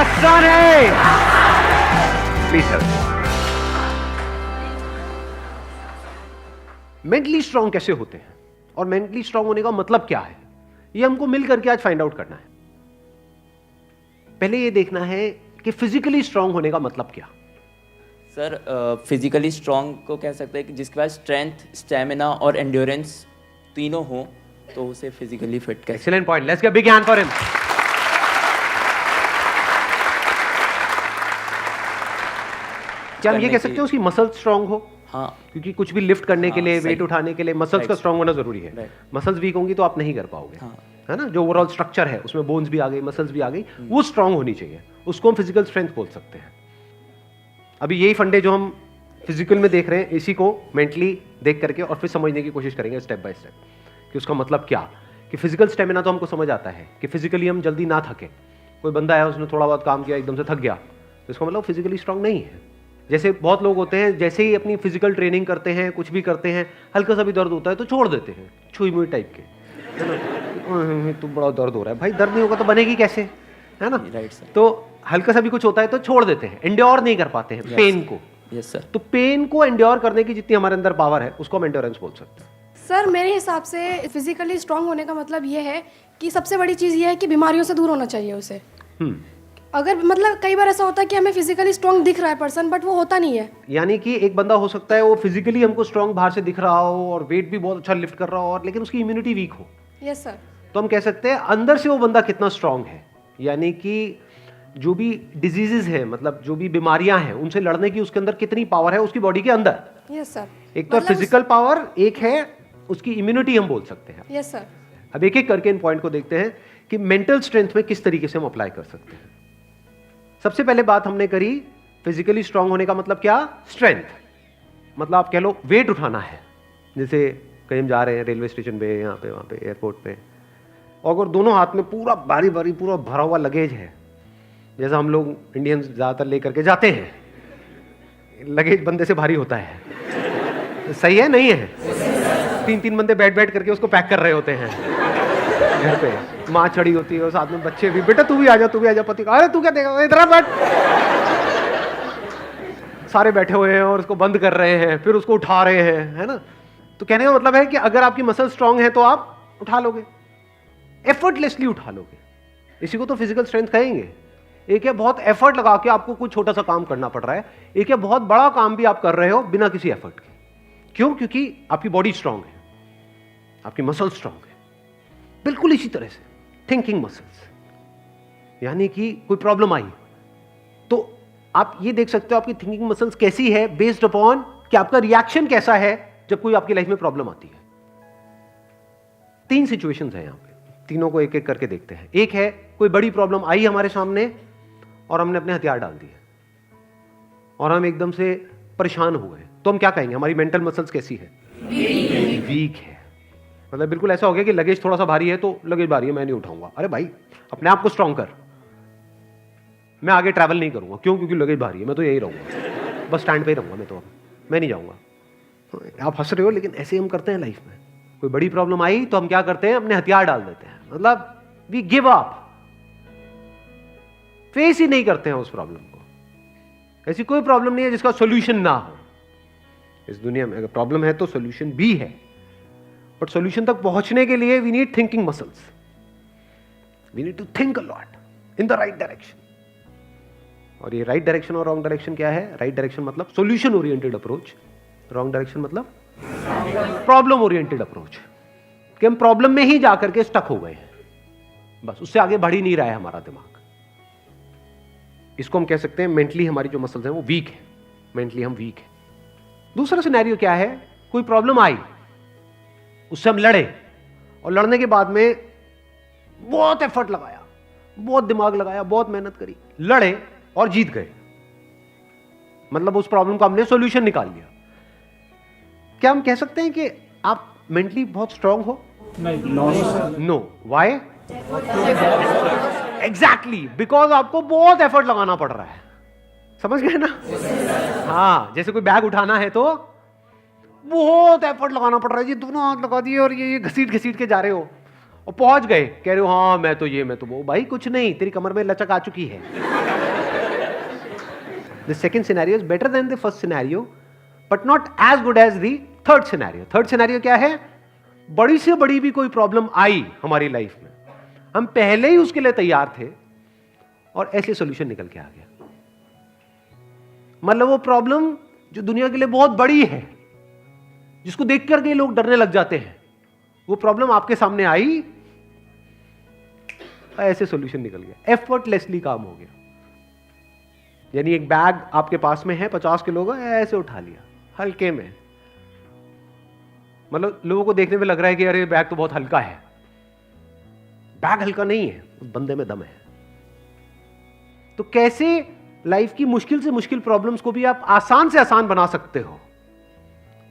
आसान है। Please sir. Mentally strong कैसे होते हैं और मेंटली स्ट्रांग होने का मतलब क्या है, ये हमको मिल करके आज फाइंड आउट करना है। पहले ये देखना है कि फिजिकली स्ट्रांग होने का मतलब क्या। सर फिजिकली स्ट्रांग को कह सकते हैं कि जिसके पास स्ट्रेंथ, स्टेमिना और एंड्योरेंस तीनों हो तो उसे फिजिकली फिट कह। Excellent point, let's give big hand for him. क्या हम ये कह सकते हैं उसकी मसल स्ट्रांग हो? हाँ, क्योंकि कुछ भी लिफ्ट करने के लिए, सही। वेट उठाने के लिए मसल्स का स्ट्रांग होना जरूरी है। मसल्स वीक होंगी तो आप नहीं कर पाओगे, हाँ। है ना। जो ओवरऑल स्ट्रक्चर है उसमें बोन्स भी आ गई, मसल्स भी आ गई, वो स्ट्रांग होनी चाहिए। उसको हम फिजिकल स्ट्रेंथ बोल सकते हैं। अभी यही फंडे जो हम फिजिकल में देख रहे हैं, इसी को मेंटली देख करके और फिर समझने की कोशिश करेंगे स्टेप बाय स्टेप कि उसका मतलब क्या। कि फिजिकल स्टेमिना तो हमको समझ आता है कि फिजिकली हम जल्दी ना थके। कोई बंदा है उसने थोड़ा बहुत काम किया एकदम से थक गया तो इसका मतलब फिजिकली स्ट्रांग नहीं है। जैसे बहुत लोग होते हैं, जैसे ही अपनी फिजिकल ट्रेनिंग करते हैं, कुछ भी करते हैं, हल्का सा भी दर्द होता है तो छोड़ देते हैं, छुई मुई टाइप के, है ना। तो बड़ा दर्द हो रहा है, भाई दर्द नहीं होगा तो बनेगी कैसे, है ना। Right sir. तो हल्का सा भी कुछ होता है तो छोड़ देते हैं, एंड्योर नहीं कर पाते हैं पेन को। Yes sir. तो पेन को एंड्योर करने की जितनी हमारे अंदर पावर है उसको हम एंड्योरेंस बोल सकते हैं। सर मेरे हिसाब से फिजिकली स्ट्रांग होने का मतलब ये है कि सबसे बड़ी चीज़ ये है कि बीमारियों से दूर होना चाहिए उसे। अगर मतलब कई बार ऐसा होता है कि हमें फिजिकली स्ट्रांग दिख रहा है पर्सन, बट वो होता नहीं है। यानी कि एक बंदा हो सकता है वो फिजिकली हमको स्ट्रांग बाहर से दिख रहा हो और वेट भी बहुत अच्छा लिफ्ट कर रहा हो, और लेकिन उसकी इम्यूनिटी वीक हो। Yes sir. तो हम कह सकते हैं अंदर से वो बंदा कितना स्ट्रांग है। यानी कि जो भी डिजीजेज है, मतलब जो भी बीमारियां हैं, उनसे लड़ने की उसके अंदर कितनी पावर है उसकी बॉडी के अंदर। Yes sir. एक तो फिजिकल पावर, एक है उसकी इम्यूनिटी हम बोल सकते हैं। Yes sir. अब एक एक करके इन पॉइंट को देखते हैं कि मेंटल स्ट्रेंथ में किस तरीके से हम अप्लाई कर सकते हैं। सबसे पहले बात हमने करी फिजिकली स्ट्रांग होने का मतलब क्या, स्ट्रेंथ। मतलब आप कह लो वेट उठाना है। जैसे कहीं हम जा रहे हैं रेलवे स्टेशन पे, यहाँ पे, वहाँ पे, एयरपोर्ट पे, और अगर दोनों हाथ में पूरा भारी भारी पूरा भरा हुआ लगेज है, जैसा हम लोग इंडियंस ज़्यादातर लेकर के जाते हैं, लगेज बंदे से भारी होता है, सही है नहीं है। 3-3 बंदे बैठ बैठ करके उसको पैक कर रहे होते हैं घर पे, माँ चढ़ी होती है और साथ में बच्चे भी, बेटा तू भी आ जा, तू भी आ जा, पति का अरे तू क्या देगा, इधर बैठ। सारे बैठे हुए हैं और उसको बंद कर रहे हैं, फिर उसको उठा रहे हैं, है ना। तो कहने का मतलब है कि अगर आपकी मसल स्ट्रांग है तो आप उठा लोगे, एफर्टलेसली उठा लोगे। इसी को तो फिजिकल स्ट्रेंथ कहेंगे। एक है बहुत एफर्ट लगा के आपको कोई छोटा सा काम करना पड़ रहा है, एक है बहुत बड़ा काम भी आप कर रहे हो बिना किसी एफर्ट के। क्यों? क्योंकि आपकी बॉडी स्ट्रांग है, आपकी मसल स्ट्रांग है। बिल्कुल इसी तरह से थिंकिंग मसल्स, यानी कि कोई प्रॉब्लम आई तो आप ये देख सकते हो आपकी थिंकिंग मसल्स कैसी है, बेस्ड अपॉन कि आपका रिएक्शन कैसा है जब कोई आपकी लाइफ में प्रॉब्लम आती है। 3 सिचुएशंस हैं यहां पे, तीनों को एक एक करके देखते हैं। एक है कोई बड़ी प्रॉब्लम आई हमारे सामने और हमने अपने हथियार डाल दिए और हम एकदम से परेशान हो गए, तो हम क्या कहेंगे, हमारी मेंटल मसल्स कैसी है, वीक है। मतलब बिल्कुल ऐसा हो गया कि लगेज थोड़ा सा भारी है तो लगेज भारी है मैं नहीं उठाऊंगा। अरे भाई अपने आप को स्ट्रांग कर, मैं आगे ट्रैवल नहीं करूंगा। क्यों? क्योंकि लगेज भारी है, मैं तो यही रहूंगा, बस स्टैंड पे ही रहूंगा, मैं नहीं जाऊंगा। आप हंस रहे हो लेकिन ऐसे हम करते हैं लाइफ में। कोई बड़ी प्रॉब्लम आई तो हम क्या करते हैं, अपने हथियार डाल देते हैं, मतलब वी गिव अप, फेस ही नहीं करते हैं उस प्रॉब्लम को। ऐसी कोई प्रॉब्लम नहीं है जिसका सोल्यूशन ना हो इस दुनिया में। अगर प्रॉब्लम है तो सोल्यूशन भी है, बट सोल्यूशन तक पहुंचने के लिए we need thinking muscles, we need to think a lot in the right direction. और ये राइट डायरेक्शन और रॉन्ग डायरेक्शन क्या है? राइट डायरेक्शन मतलब solution oriented approach, wrong direction मतलब प्रॉब्लम ओरिएंटेड अप्रोच, कि हम प्रॉब्लम में ही जाकर के स्टक हो गए हैं, बस उससे आगे बढ़ ही नहीं रहा है हमारा दिमाग। इसको हम कह सकते हैं मेंटली हमारी जो मसल्स हैं वो वीक है, मेंटली हम वीक है। दूसरा सिनेरियो क्या है, कोई प्रॉब्लम आई, उससे हम लड़े और लड़ने के बाद में बहुत एफर्ट लगाया, बहुत दिमाग लगाया, बहुत मेहनत करी, लड़े और जीत गए, मतलब उस प्रॉब्लम का हमने सॉल्यूशन निकाल लिया। क्या हम कह सकते हैं कि आप मेंटली बहुत स्ट्रांग हो? नहीं, नो। व्हाई? एग्जैक्टली, बिकॉज आपको बहुत एफर्ट लगाना पड़ रहा है। समझ गए ना? हाँ, जैसे कोई बैग उठाना है तो बहुत एफर्ट लगाना पड़ रहा है जी, दोनों हाथ लगा दिए और ये घसीट घसीट के जा रहे हो, और पहुंच गए, कह रहे हो हाँ मैं तो वो। भाई कुछ नहीं, तेरी कमर में लचक आ चुकी है। The second scenario is better than the first scenario but not as good as the third scenario. Third scenario क्या है? बड़ी से बड़ी भी कोई प्रॉब्लम आई हमारी लाइफ में, हम पहले ही उसके लिए तैयार थे और ऐसे सॉल्यूशन निकल के आ गया। मतलब वो प्रॉब्लम जो दुनिया के लिए बहुत बड़ी है, जिसको देख करके लोग डरने लग जाते हैं, वो प्रॉब्लम आपके सामने आई, ऐसे सॉल्यूशन निकल गया, एफर्टलेसली काम हो गया। यानी एक बैग आपके पास में है 50 किलो का, ऐसे उठा लिया हल्के में। मतलब लोगों को देखने में लग रहा है कि अरे बैग तो बहुत हल्का है। बैग हल्का नहीं है, उस बंदे में दम है। तो कैसे लाइफ की मुश्किल से मुश्किल प्रॉब्लम्स को भी आप आसान से आसान बना सकते हो?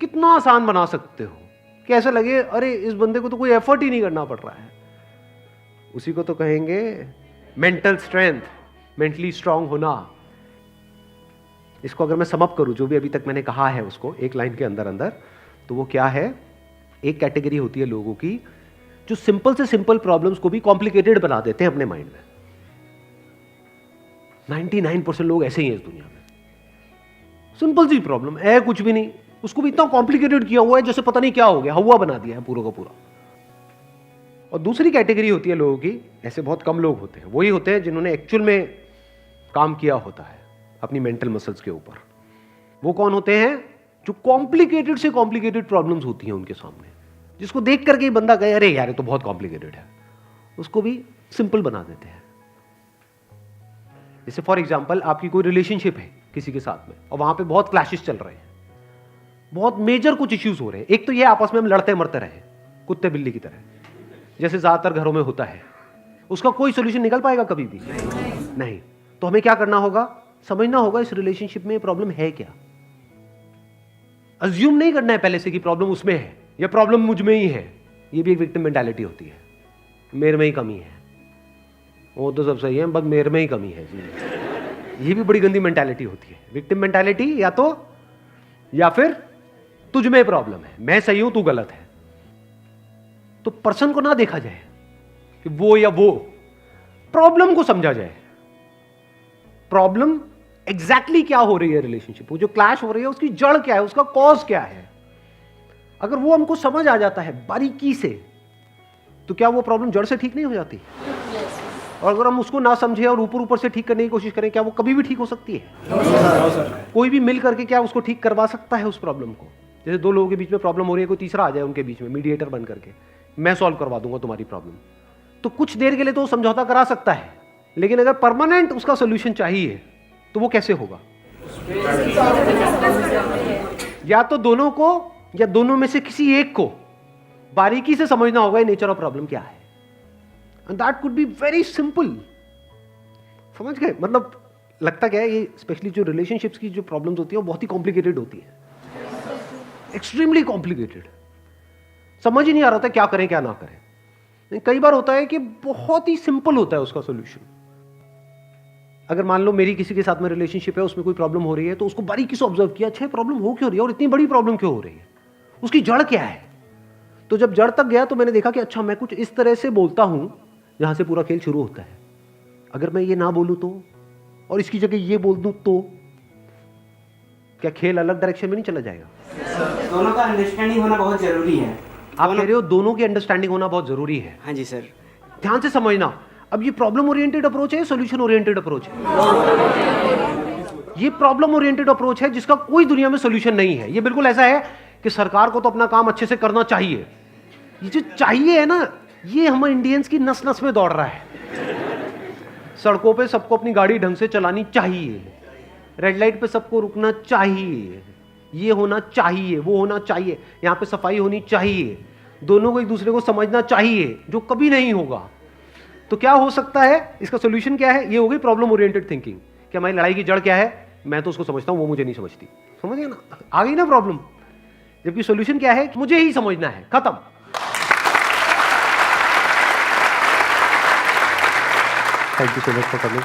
कितना आसान बना सकते हो कि ऐसा लगे अरे इस बंदे को तो कोई एफर्ट ही नहीं करना पड़ रहा है। उसी को तो कहेंगे मेंटल स्ट्रेंथ, मेंटली स्ट्रांग होना। इसको अगर मैं समअप करूं, जो भी अभी तक मैंने कहा है उसको एक लाइन के अंदर अंदर, तो वो क्या है? एक कैटेगरी होती है लोगों की जो सिंपल से सिंपल प्रॉब्लम्स को भी कॉम्प्लिकेटेड बना देते हैं अपने माइंड में। 99% लोग ऐसे ही हैं इस दुनिया में। सिंपल सी प्रॉब्लम है, कुछ भी नहीं, उसको भी इतना कॉम्प्लिकेटेड किया हुआ है जैसे पता नहीं क्या हो गया, हवा बना दिया है पूरा का पूरा। और दूसरी कैटेगरी होती है लोगों की, ऐसे बहुत कम लोग होते हैं, वही होते हैं जिन्होंने एक्चुअल में काम किया होता है अपनी मेंटल मसल्स के ऊपर। वो कौन होते हैं? जो कॉम्प्लिकेटेड से कॉम्प्लिकेटेड प्रॉब्लम्स होती हैं उनके सामने, जिसको देख करके ही बंदा कहे अरे यार ये तो बहुत कॉम्प्लिकेटेड है, उसको भी सिंपल बना देते हैं। जैसे फॉर एग्जांपल आपकी कोई रिलेशनशिप है किसी के साथ में और वहां पे बहुत क्लैशेस चल रहे हैं, बहुत मेजर कुछ इश्यूज हो रहे हैं। एक तो ये आपस में हम लड़ते मरते रहे कुत्ते बिल्ली की तरह, जैसे ज्यादातर घरों में होता है। उसका कोई सोल्यूशन निकल पाएगा कभी भी? नहीं। तो हमें क्या करना होगा? समझना होगा इस रिलेशनशिप में प्रॉब्लम है क्या। अज्यूम नहीं करना है पहले से कि प्रॉब्लम उसमें है या प्रॉब्लम मुझ में ही है। ये भी एक विक्टिम मेंटालिटी होती है, मेरे में ही कमी है, वो तो सब सही है बस मेरे में ही कमी है जी। ये भी बड़ी गंदी मेंटालिटी होती है, विक्टिम मेंटालिटी। या फिर तुझ में प्रॉब्लम है, मैं सही हूं तू गलत है। तो पर्सन को ना देखा जाए कि वो या वो, प्रॉब्लम को समझा जाए। प्रॉब्लम एग्जैक्टली क्या हो रही है रिलेशनशिप, वो जो क्लैश हो रही है उसकी जड़ क्या है, उसका कॉज क्या है। अगर वो हमको समझ आ जाता है बारीकी से, तो क्या वो प्रॉब्लम जड़ से ठीक नहीं हो जाती? और अगर हम उसको ना समझे और ऊपर ऊपर से ठीक करने की कोशिश करें, क्या वो कभी भी ठीक हो सकती है? कोई भी मिल करके क्या उसको ठीक करवा सकता है उस प्रॉब्लम को? जैसे दो लोगों के बीच में प्रॉब्लम हो रही है, कोई तीसरा आ जाए उनके बीच में मीडिएटर बन करके, मैं सॉल्व करवा दूंगा तुम्हारी प्रॉब्लम, तो कुछ देर के लिए तो समझौता करा सकता है, लेकिन अगर परमानेंट उसका सोल्यूशन चाहिए तो वो कैसे होगा? या तो दोनों को या दोनों में से किसी एक को बारीकी से समझना होगा नेचर ऑफ प्रॉब्लम क्या है। And that could be very simple. समझ गए? मतलब लगता क्या है, ये स्पेशली जो रिलेशनशिप्स की जो प्रॉब्लम्स होती है वो बहुत ही कॉम्प्लिकेटेड होती है, एक्सट्रीमली कॉम्प्लिकेटेड। समझ ही नहीं आ रहा था क्या करें क्या ना करें। कई बार होता है कि बहुत ही सिंपल होता है उसका सोल्यूशन। अगर मान लो मेरी किसी के साथ में रिलेशनशिप है, उसमें कोई प्रॉब्लम हो रही है, तो उसको बारीकी से ऑब्जर्व किया, अच्छा प्रॉब्लम हो क्यों रही है और इतनी बड़ी प्रॉब्लम क्यों हो रही है, उसकी जड़ क्या है। तो जब जड़ तक गया तो मैंने देखा कि अच्छा मैं कुछ इस तरह से बोलता हूं जहां से पूरा खेल शुरू होता है। अगर मैं ये ना बोलूं तो, और इसकी जगह ये बोल दूं तो क्या खेल अलग डायरेक्शन में नहीं चला जाएगा? दोनों का अंडरस्टैंडिंग होना बहुत जरूरी है। आप कह रहे हो दोनों की अंडरस्टैंडिंग होना बहुत जरूरी है। हाँ जी सर। ध्यान से समझना, अब ये प्रॉब्लम ओरिएंटेड अप्रोच है, सॉल्यूशन ओरिएंटेड अप्रोच है? ये प्रॉब्लम ओरिएंटेड अप्रोच है जिसका कोई दुनिया में सॉल्यूशन नहीं है। ये बिल्कुल ऐसा है कि सरकार को तो अपना काम अच्छे से करना चाहिए। ये जो चाहिए है ना, ये हम इंडियंस की नस नस में दौड़ रहा है। सड़कों पे सबको अपनी गाड़ी ढंग से चलानी चाहिए, रेड लाइट पे सबको रुकना चाहिए, ये होना चाहिए, वो होना चाहिए, यहाँ पे सफाई होनी चाहिए, दोनों को एक दूसरे को समझना चाहिए, जो कभी नहीं होगा। तो क्या हो सकता है, इसका सोल्यूशन क्या है? ये हो गई प्रॉब्लम ओरिएंटेड थिंकिंग कि हमारी लड़ाई की जड़ क्या है, मैं तो उसको समझता हूं वो मुझे नहीं समझती। समझ गए ना? आ गई ना प्रॉब्लम। जबकि सोल्यूशन क्या है? मुझे ही समझना है, खत्म। Thank you so much for coming.